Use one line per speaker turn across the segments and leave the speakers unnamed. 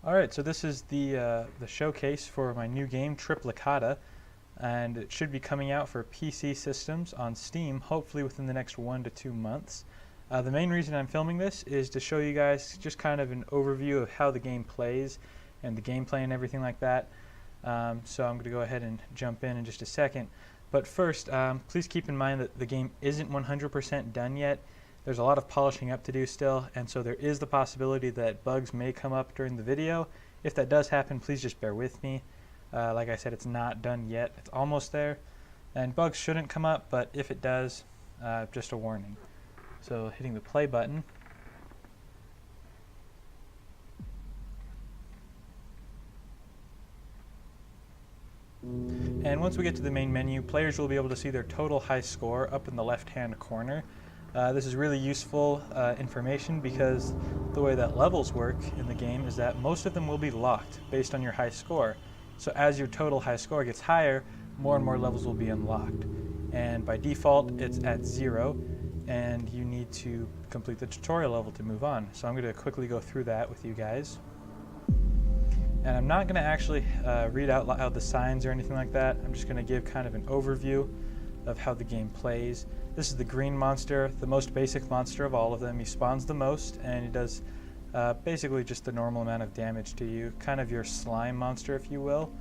Alright, so this is the showcase for my new game, Triplicata, and it should be coming out for PC systems on Steam, hopefully within the next 1 to 2 months. The main reason I'm filming this is to show you guys just kind of an overview of how the game plays and the gameplay and everything like that. So I'm going to go ahead and jump in just a second. But first, please keep in mind that the game isn't 100% done yet. There's a lot of polishing up to do still, and so there is the possibility that bugs may come up during the video. If that does happen, please just bear with me. Like I said, it's not done yet. It's almost there, and bugs shouldn't come up, but if it does, just a warning. So hitting the play button. And once we get to the main menu, players will be able to see their total high score up in the left-hand corner. This is really useful information because the way that levels work in the game is that most of them will be locked based on your high score. So as your total high score gets higher, more and more levels will be unlocked. And by default, it's at 0, and you need to complete the tutorial level to move on. So I'm going to quickly go through that with you guys. And I'm not going to actually read out loud the signs or anything like that. I'm just going to give kind of an overview of how the game plays. This is the green monster, the most basic monster of all of them. He spawns the most, and he does basically just the normal amount of damage to you, kind of your slime monster, if you will.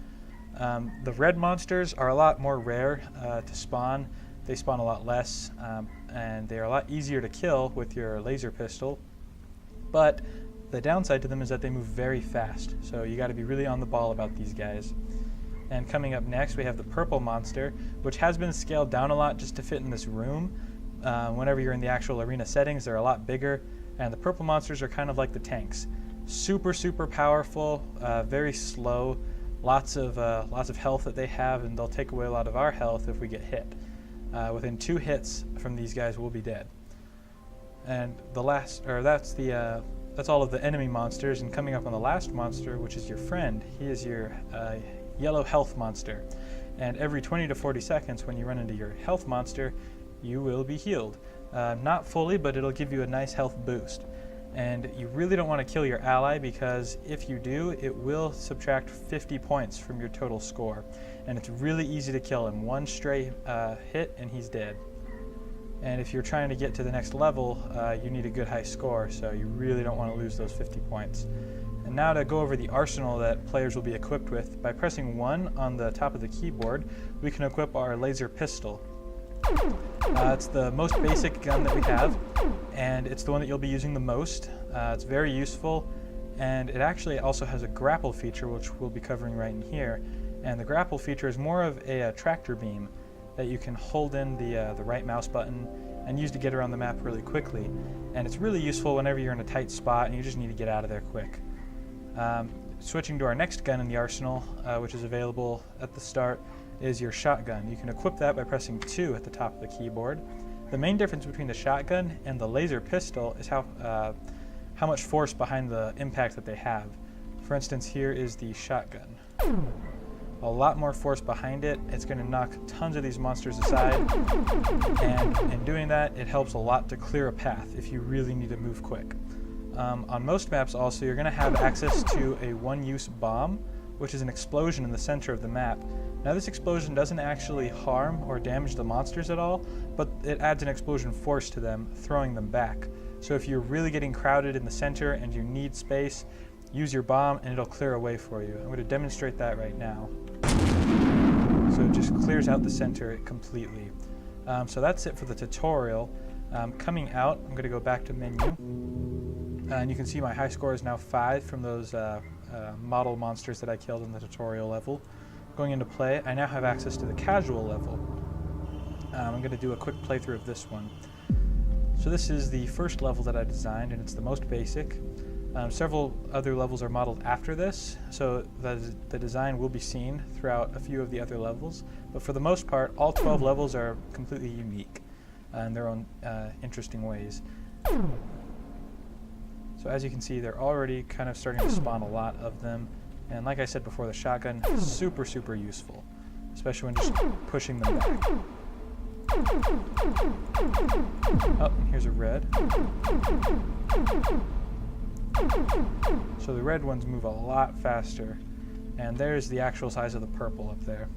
The red monsters are a lot more rare to spawn. They spawn a lot less, and they're a lot easier to kill with your laser pistol. But the downside to them is that they move very fast, so you got to be really on the ball about these guys. And coming up next, we have the purple monster, which has been scaled down a lot just to fit in this room. Whenever you're in the actual arena settings, they're a lot bigger, and the purple monsters are kind of like the tanks. Super, super powerful, very slow, lots of health that they have, and they'll take away a lot of our health if we get hit. Within 2 hits from these guys, we'll be dead. And that's all of the enemy monsters, and coming up on the last monster, which is your friend. He is your yellow health monster, and every 20 to 40 seconds when you run into your health monster, you will be healed. Not fully, but it'll give you a nice health boost. And you really don't want to kill your ally, because if you do, it will subtract 50 points from your total score, and it's really easy to kill him. One stray hit and he's dead. And if you're trying to get to the next level, you need a good high score, so you really don't want to lose those 50 points. And now to go over the arsenal that players will be equipped with, by pressing 1 on the top of the keyboard, we can equip our laser pistol. It's the most basic gun that we have, and it's the one that you'll be using the most. It's very useful, and it actually also has a grapple feature, which we'll be covering right in here. And the grapple feature is more of a tractor beam that you can hold in the right mouse button and use to get around the map really quickly. And it's really useful whenever you're in a tight spot and you just need to get out of there quick. Switching to our next gun in the arsenal, which is available at the start, is your shotgun. You can equip that by pressing 2 at the top of the keyboard. The main difference between the shotgun and the laser pistol is how much force behind the impact that they have. For instance, here is the shotgun. A lot more force behind it. It's going to knock tons of these monsters aside, and in doing that, it helps a lot to clear a path if you really need to move quick. On most maps also, you're going to have access to a one-use bomb, which is an explosion in the center of the map. Now this explosion doesn't actually harm or damage the monsters at all, but it adds an explosion force to them, throwing them back. So if you're really getting crowded in the center and you need space, use your bomb and it'll clear a way for you. I'm going to demonstrate that right now. So it just clears out the center completely. So that's it for the tutorial. Coming out, I'm going to go back to menu. And you can see my high score is now 5 from those model monsters that I killed in the tutorial level. Going into play, I now have access to the casual level. I'm going to do a quick playthrough of this one. So this is the first level that I designed, and it's the most basic. Several other levels are modeled after this, so the design will be seen throughout a few of the other levels. But for the most part, all 12 levels are completely unique in their own interesting ways. So as you can see, they're already kind of starting to spawn a lot of them. And like I said before, the shotgun is super, super useful, especially when just pushing them back. Oh, and here's a red. So the red ones move a lot faster. And there's the actual size of the purple up there.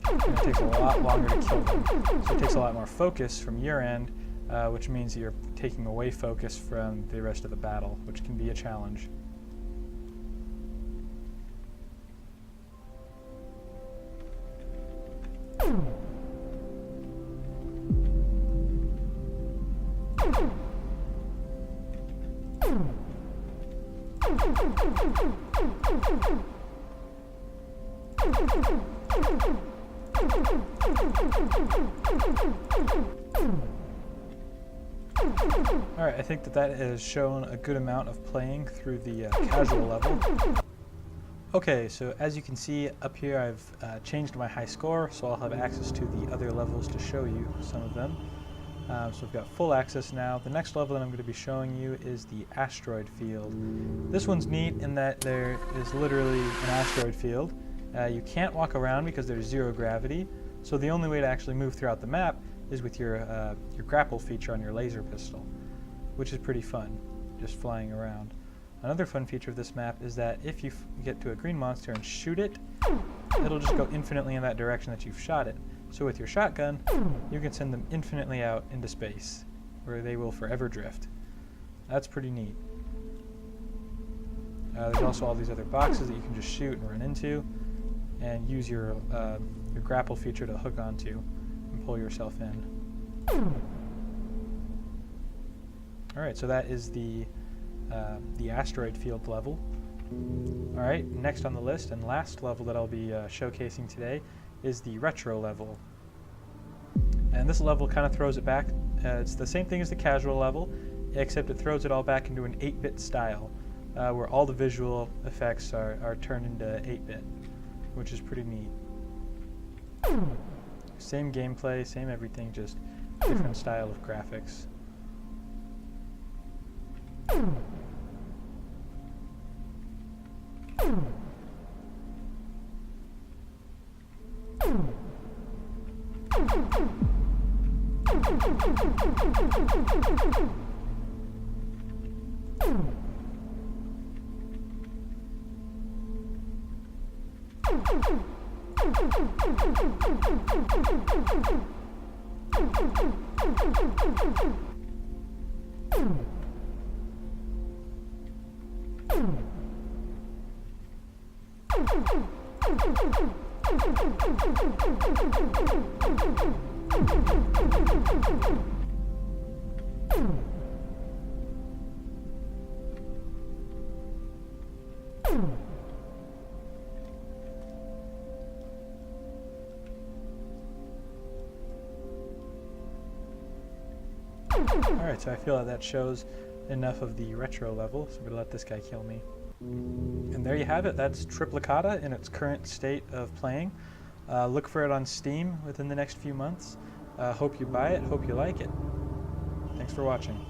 And it takes a lot longer to kill them. So it takes a lot more focus from your end, which means you're taking away focus from the rest of the battle, which can be a challenge. Alright, I think that has shown a good amount of playing through the casual level. Okay, so as you can see up here I've changed my high score, so I'll have access to the other levels to show you some of them. So we've got full access now. The next level that I'm going to be showing you is the asteroid field. This one's neat in that there is literally an asteroid field. You can't walk around because there's zero gravity, so the only way to actually move throughout the map is with your grapple feature on your laser pistol, which is pretty fun, just flying around. Another fun feature of this map is that if you get to a green monster and shoot it, it'll just go infinitely in that direction that you've shot it. So with your shotgun, you can send them infinitely out into space, where they will forever drift. That's pretty neat. There's also all these other boxes that you can just shoot and run into, and use your grapple feature to hook onto and pull yourself in. Alright, so that is the asteroid field level. Alright, next on the list and last level that I'll be showcasing today is the retro level. And this level kind of throws it back. It's the same thing as the casual level, except it throws it all back into an 8-bit style, where all the visual effects are turned into 8-bit, which is pretty neat. Same gameplay, same everything, just different style of graphics. Alright, so I feel that shows enough of the retro level, so I'm going to let this guy kill me. And there you have it, that's Triplicata in its current state of playing. Look for it on Steam within the next few months. Hope you buy it, hope you like it. Thanks for watching.